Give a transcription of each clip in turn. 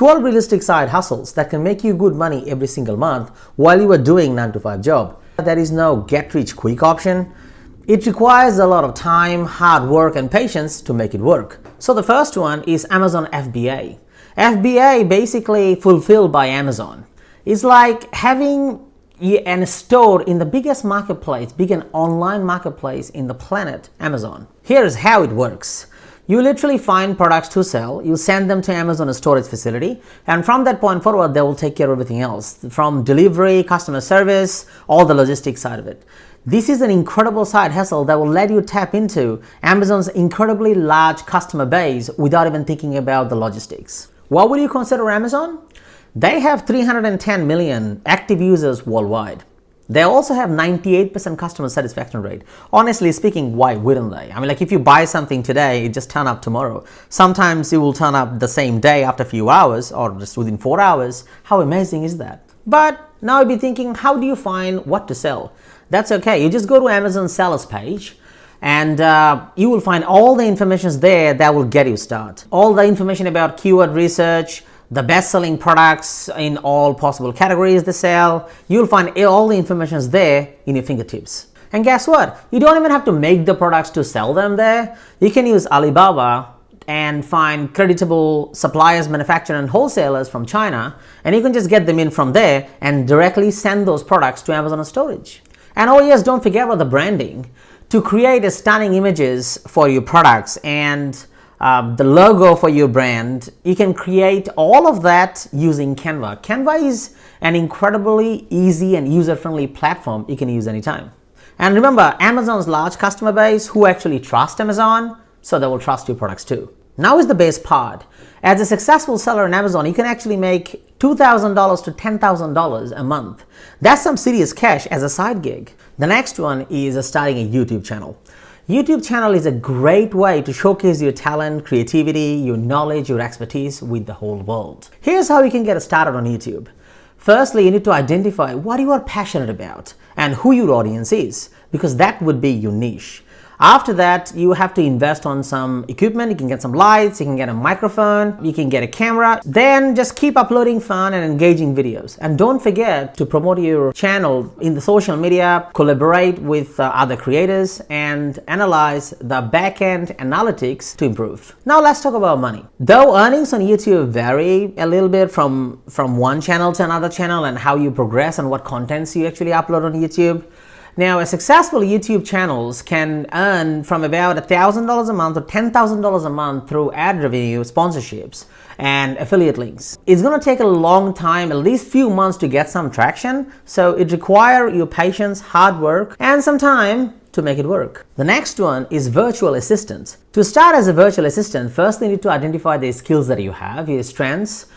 12 realistic side hustles that can make you good money every single month while you are doing 9 to 5 job. There is no get rich quick option. It requires a lot of time, hard work and patience to make it work. So the first one is Amazon FBA. FBA basically fulfilled by Amazon. It's like having a store in the biggest marketplace, biggest online marketplace in the planet, Amazon. Here's how it works. You literally find products to sell, you send them to Amazon storage facility, and from that point forward, they will take care of everything else, from delivery, customer service, all the logistics side of it. This is an incredible side hustle that will let you tap into Amazon's incredibly large customer base without even thinking about the logistics. What would you consider Amazon? They have 310 million active users worldwide. They also have 98% customer satisfaction rate. Honestly speaking, why wouldn't they? I mean, like if you buy something today, it just turn up tomorrow. Sometimes it will turn up the same day after a few hours or just within 4 hours. How amazing is that? But now you'll be thinking, how do you find what to sell? That's okay. You just go to Amazon sellers page and you will find all the information there that will get you started. All the information about keyword research, the best-selling products in all possible categories they sell. You'll find all the information there in your fingertips. And guess what? You don't even have to make the products to sell them there. You can use Alibaba and find creditable suppliers, manufacturers, and wholesalers from China, and you can just get them in from there and directly send those products to Amazon storage. And oh yes, don't forget about the branding. To create stunning images for your products and the logo for your brand, you can create all of that using Canva. Canva is an incredibly easy and user-friendly platform you can use anytime. And remember, Amazon's large customer base who actually trust Amazon, so they will trust your products too. Now is the best part. As a successful seller on Amazon, you can actually make $2,000 to $10,000 a month. That's some serious cash as a side gig. The next one is starting a YouTube channel. YouTube channel is a great way to showcase your talent, creativity, your knowledge, your expertise with the whole world. Here's how you can get started on YouTube. Firstly, you need to identify what you are passionate about and who your audience is, because that would be your niche. After that, you have to invest on some equipment. You can get some lights, you can get a microphone, you can get a camera. Then just keep uploading fun and engaging videos. And don't forget to promote your channel in the social media, collaborate with other creators, and analyze the back-end analytics to improve. Now let's talk about money. Though earnings on YouTube vary a little bit from one channel to another channel and how you progress and what contents you actually upload on YouTube. Now, a successful YouTube channels can earn from about $1,000 a month to $10,000 a month through ad revenue, sponsorships, and affiliate links. It's going to take a long time, at least few months to get some traction, so it requires your patience, hard work, and some time to make it work. The next one is virtual assistant. To start as a virtual assistant, first you need to identify the skills that you have, your strengths,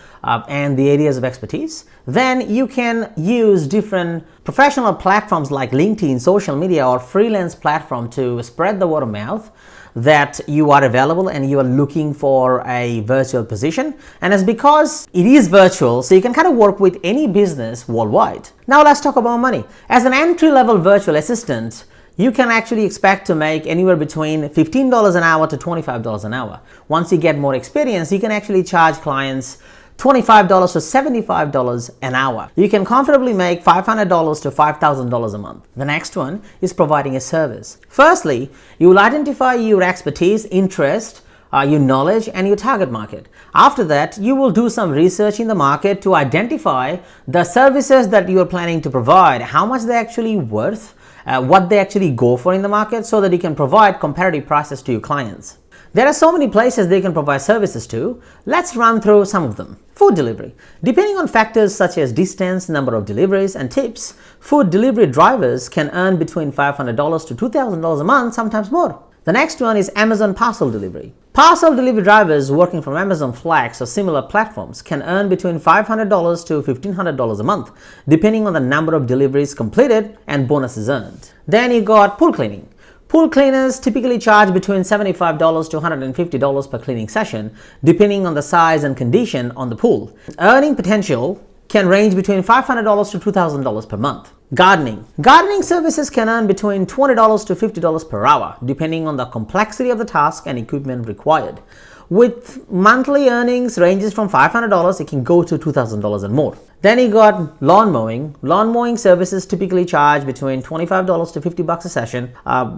and the areas of expertise. Then you can use different professional platforms like LinkedIn, social media, or freelance platform to spread the word of mouth that you are available and you are looking for a virtual position. And it's because it is virtual, so you can kind of work with any business worldwide. Now let's talk about money. As an entry-level virtual assistant, you can actually expect to make anywhere between $15 an hour to $25 an hour. Once you get more experience, you can actually charge clients $25 to $75 an hour. You can comfortably make $500 to $5,000 a month. The next one is providing a service. Firstly, you will identify your expertise, interest, your knowledge, and your target market. After that, you will do some research in the market to identify the services that you are planning to provide, how much they're actually worth, what they actually go for in the market, so that you can provide competitive prices to your clients. There are so many places they can provide services to. Let's run through some of them. Food delivery. Depending on factors such as distance, number of deliveries, and tips, food delivery drivers can earn between $500 to $2,000 a month, sometimes more. The next one is Amazon parcel delivery. Parcel delivery drivers working from Amazon Flex or similar platforms can earn between $500 to $1,500 a month, depending on the number of deliveries completed and bonuses earned. Then you got pool cleaning. Pool cleaners typically charge between $75 to $150 per cleaning session, depending on the size and condition on the pool. Earning potential can range between $500 to $2,000 per month. Gardening. Gardening services can earn between $20 to $50 per hour, depending on the complexity of the task and equipment required. With monthly earnings ranges from $500, it can go to $2,000 and more. Then you got lawn mowing. Lawn mowing services typically charge between $25 to $50 a session,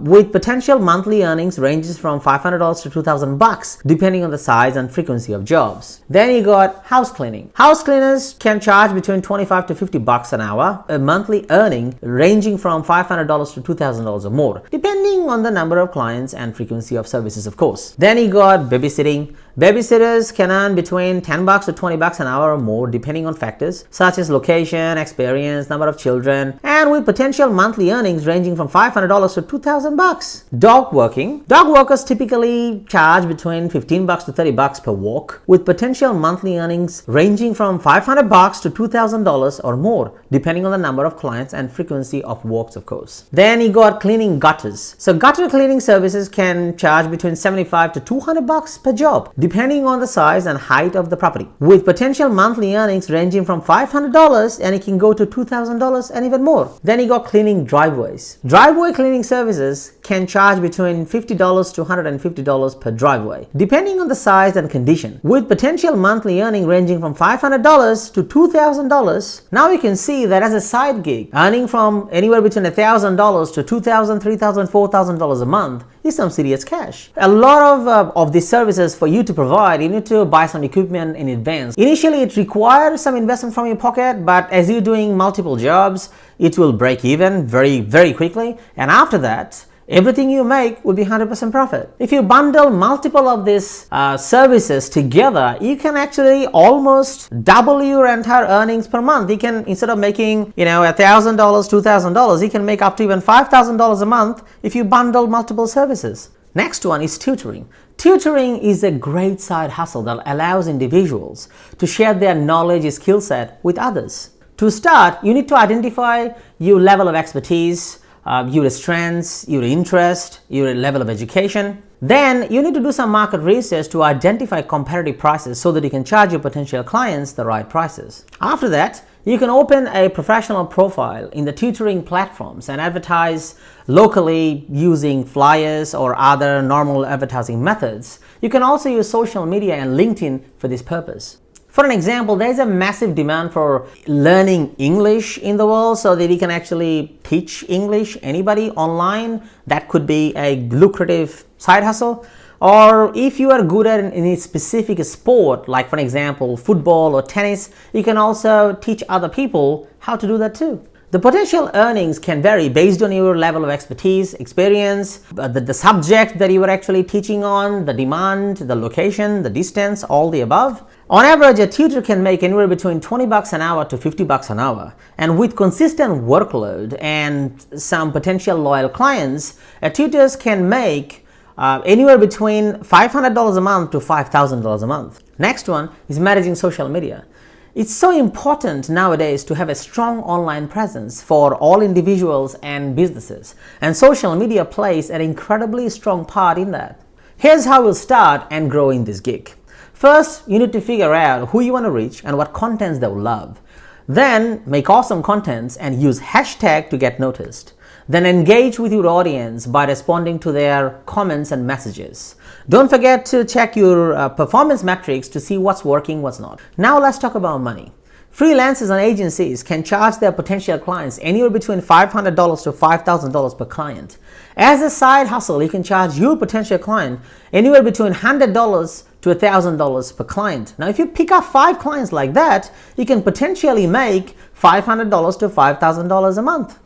with potential monthly earnings ranges from $500 to $2,000 depending on the size and frequency of jobs. Then you got house cleaning. House cleaners can charge between $25 to $50 an hour, a monthly earning ranging from $500 to $2,000 or more, depending on the number of clients and frequency of services, of course. Then you got babysitting. Babysitters can earn between $10 to $20 an hour or more depending on factors such as location, experience, number of children, and with potential monthly earnings ranging from $500 to $2,000. Dog walking. Dog walkers typically charge between $15 to $30 per walk, with potential monthly earnings ranging from $500 to $2,000 or more depending on the number of clients and frequency of walks, of course. Then you got cleaning gutters. So gutter cleaning services can charge between $75 to $200 per job depending on the size and height of the property, with potential monthly earnings ranging from $500 and it can go to $2,000 and even more. Then you got cleaning driveways. Driveway cleaning services can charge between $50 to $150 per driveway depending on the size and condition, with potential monthly earning ranging from $500 to $2,000. Now you can see that as a side gig, earning from anywhere between $1,000 to $2,000, $3,000, $4,000 a month is some serious cash. A lot of these services for you to provide, you need to buy some equipment in advance. Initially, it requires some investment from your pocket, but as you're doing multiple jobs, it will break even very, very quickly. And after that, everything you make will be 100% profit. If you bundle multiple of these services together, you can actually almost double your entire earnings per month. You can, instead of making, $1,000, $2,000, you can make up to even $5,000 a month if you bundle multiple services. Next one is tutoring. Tutoring is a great side hustle that allows individuals to share their knowledge and skill set with others. To start, you need to identify your level of expertise, your strengths, your interest, your level of education. Then you need to do some market research to identify competitive prices so that you can charge your potential clients the right prices. After that, you can open a professional profile in the tutoring platforms and advertise locally using flyers or other normal advertising methods. You can also use social media and LinkedIn for this purpose. For an example, there is a massive demand for learning English in the world so that you can actually teach English anybody online. That could be a lucrative side hustle. Or if you are good at any specific sport, like for example, football or tennis, you can also teach other people how to do that too. The potential earnings can vary based on your level of expertise, experience, the subject that you are actually teaching on, the demand, the location, the distance, all the above. On average, a tutor can make anywhere between $20 an hour to $50 an hour. And with consistent workload and some potential loyal clients, tutors can make anywhere between $500 a month to $5,000 a month. Next one is managing social media. It's so important nowadays to have a strong online presence for all individuals and businesses, and social media plays an incredibly strong part in that. Here's how we'll start and grow in this gig. First, you need to figure out who you want to reach and what contents they will love. Then, make awesome contents and use hashtag to get noticed. Then engage with your audience by responding to their comments and messages. Don't forget to check your performance metrics to see what's working, what's not. Now let's talk about money. Freelancers and agencies can charge their potential clients anywhere between $500 to $5,000 per client. As a side hustle, you can charge your potential client anywhere between $100 to $1,000 per client. Now, if you pick up 5 clients like that, you can potentially make $500 to $5,000 a month.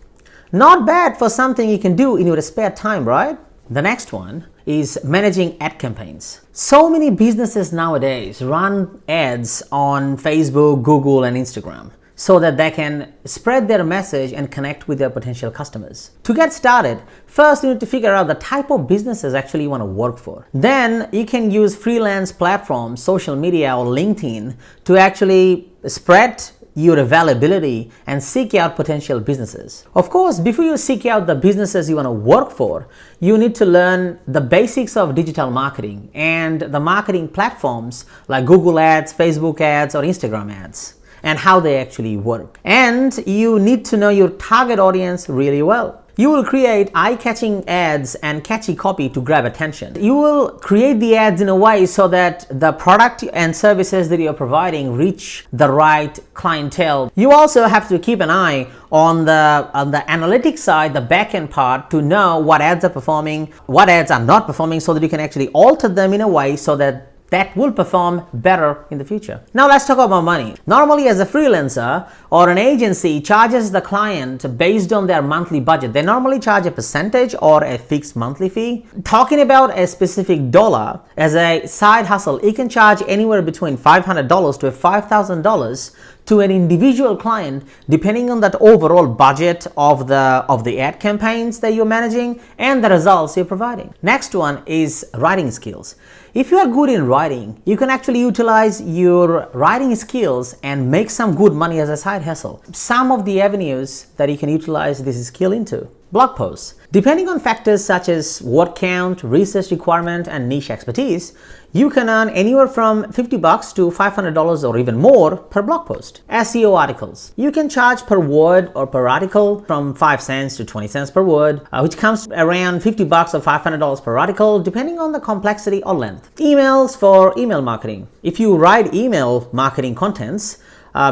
Not bad for something you can do in your spare time, right? The next one is managing ad campaigns. So many businesses nowadays run ads on Facebook, Google, and Instagram so that they can spread their message and connect with their potential customers. To get started, first you need to figure out the type of businesses actually you want to work for. Then you can use freelance platforms, social media, or LinkedIn to actually spread your availability and seek out potential businesses. Of course, before you seek out the businesses you want to work for, you need to learn the basics of digital marketing and the marketing platforms like Google Ads, Facebook Ads, or Instagram Ads, and how they actually work. And you need to know your target audience really well. You will create eye-catching ads and catchy copy to grab attention. You will create the ads in a way so that the product and services that you're providing reach the right clientele. You also have to keep an eye on the analytics side, the back-end part, to know what ads are performing, what ads are not performing, so that you can actually alter them in a way so that will perform better in the future. Now let's talk about money. Normally, as a freelancer or an agency charges the client based on their monthly budget. They normally charge a percentage or a fixed monthly fee. Talking about a specific dollar as a side hustle, it can charge anywhere between $500 to $5,000 to an individual client, depending on that overall budget of the ad campaigns that you're managing and the results you're providing. Next one is writing skills. If you are good in writing, you can actually utilize your writing skills and make some good money as a side hustle. Some of the avenues that you can utilize this skill into: blog posts. Depending on factors such as word count, research requirement, and niche expertise, you can earn anywhere from $50 to $500 or even more per blog post. SEO articles. You can charge per word or per article from 5 cents to 20 cents per word, which comes around $50 or $500 per article, depending on the complexity or length. Emails for email marketing. If you write email marketing contents,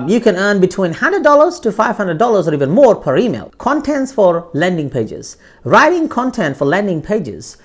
you can earn between $100 to $500 or even more per email. Contents for landing pages. Writing content for landing pages,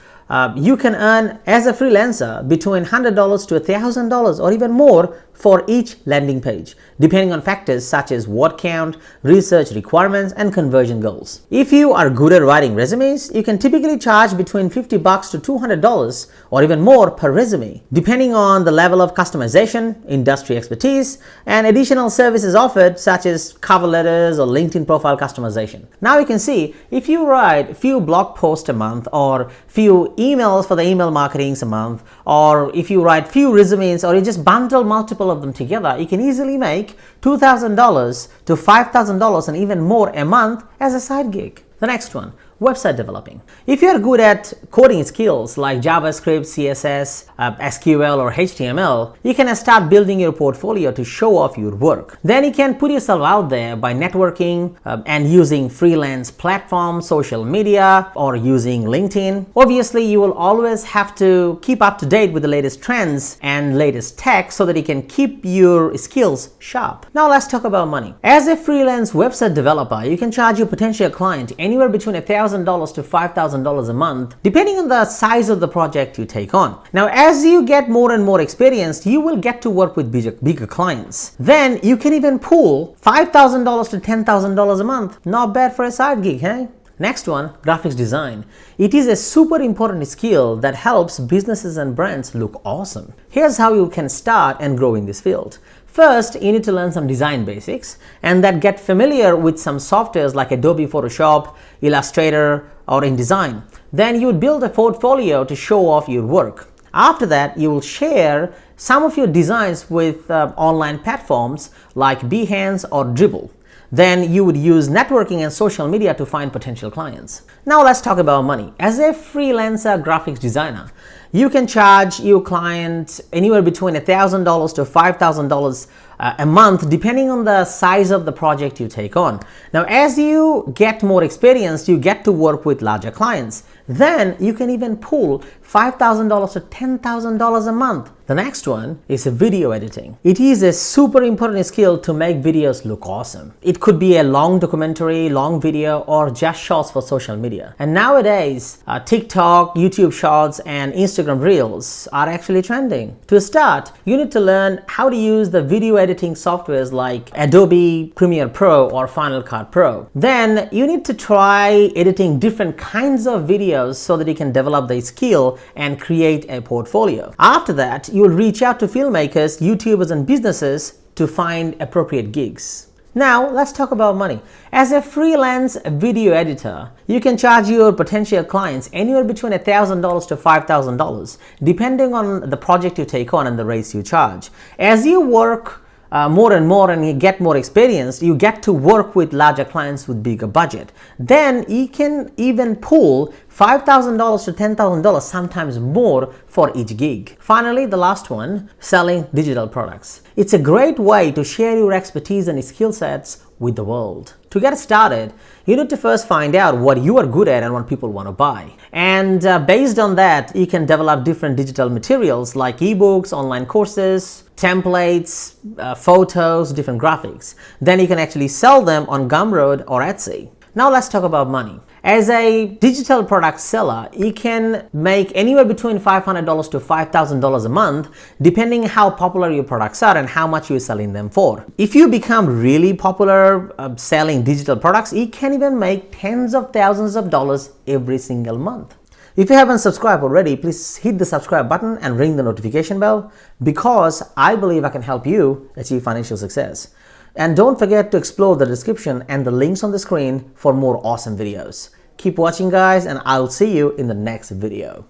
you can earn as a freelancer between $100 to $1,000 or even more for each landing page, depending on factors such as word count, research requirements, and conversion goals. If you are good at writing resumes, you can typically charge between $50 to $200 or even more per resume, depending on the level of customization, industry expertise, and additional services offered such as cover letters or LinkedIn profile customization. Now you can see, if you write few blog posts a month or few emails for the email marketing a month, or if you write few resumes or you just bundle multiple of them together, you can easily make $2,000 to $5,000 and even more a month as a side gig. The next one, website developing. If you're good at coding skills like JavaScript, CSS, SQL, or HTML, you can start building your portfolio to show off your work. Then you can put yourself out there by networking and using freelance platforms, social media, or using LinkedIn. Obviously, you will always have to keep up to date with the latest trends and latest tech so that you can keep your skills sharp. Now let's talk about money. As a freelance website developer, you can charge your potential client anywhere between $1,000 to $5,000 a month, depending on the size of the project you take on. Now, as you get more and more experienced, you will get to work with bigger clients. Then you can even pull $5,000 to $10,000 a month. Not bad for a side gig, hey? Next one, graphics design. It is a super important skill that helps businesses and brands look awesome. Here's how you can start and grow in this field. First, you need to learn some design basics and then get familiar with some softwares like Adobe Photoshop, Illustrator, or InDesign. Then you would build a portfolio to show off your work. After that, you will share some of your designs with online platforms like Behance or Dribbble. Then you would use networking and social media to find potential clients. Now let's talk about money. As a freelancer graphics designer, you can charge your client anywhere between $1,000 to $5,000 a month, depending on the size of the project you take on. Now, as you get more experienced, you get to work with larger clients. Then you can even pull $5,000 to $10,000 a month. The next one is video editing. It is a super important skill to make videos look awesome. It could be a long documentary, long video, or just shots for social media. And nowadays, TikTok, YouTube Shorts, and Instagram Reels are actually trending. To start, you need to learn how to use the video editing softwares like Adobe Premiere Pro or Final Cut Pro. Then you need to try editing different kinds of videos so that you can develop the skill and create a portfolio. After that, you will reach out to filmmakers, YouTubers, and businesses to find appropriate gigs. Now, let's talk about money. As a freelance video editor, you can charge your potential clients anywhere between $1,000 to $5,000, depending on the project you take on and the rates you charge. As you work more and more and you get more experienced, you get to work with larger clients with bigger budget. Then you can even pull $5,000 to $10,000, sometimes more for each gig. Finally, the last one, selling digital products. It's a great way to share your expertise and skill sets with the world. To get started, you need to first find out what you are good at and what people want to buy. And based on that, you can develop different digital materials like ebooks, online courses, templates, photos, different graphics. Then you can actually sell them on Gumroad or Etsy. Now let's talk about money. As a digital product seller, you can make anywhere between $500 to $5,000 a month, depending how popular your products are and how much you're selling them for. If you become really popular selling digital products, you can even make tens of thousands of dollars every single month. If you haven't subscribed already, please hit the subscribe button and ring the notification bell, because I believe I can help you achieve financial success. And don't forget to explore the description and the links on the screen for more awesome videos. Keep watching, guys, and I'll see you in the next video.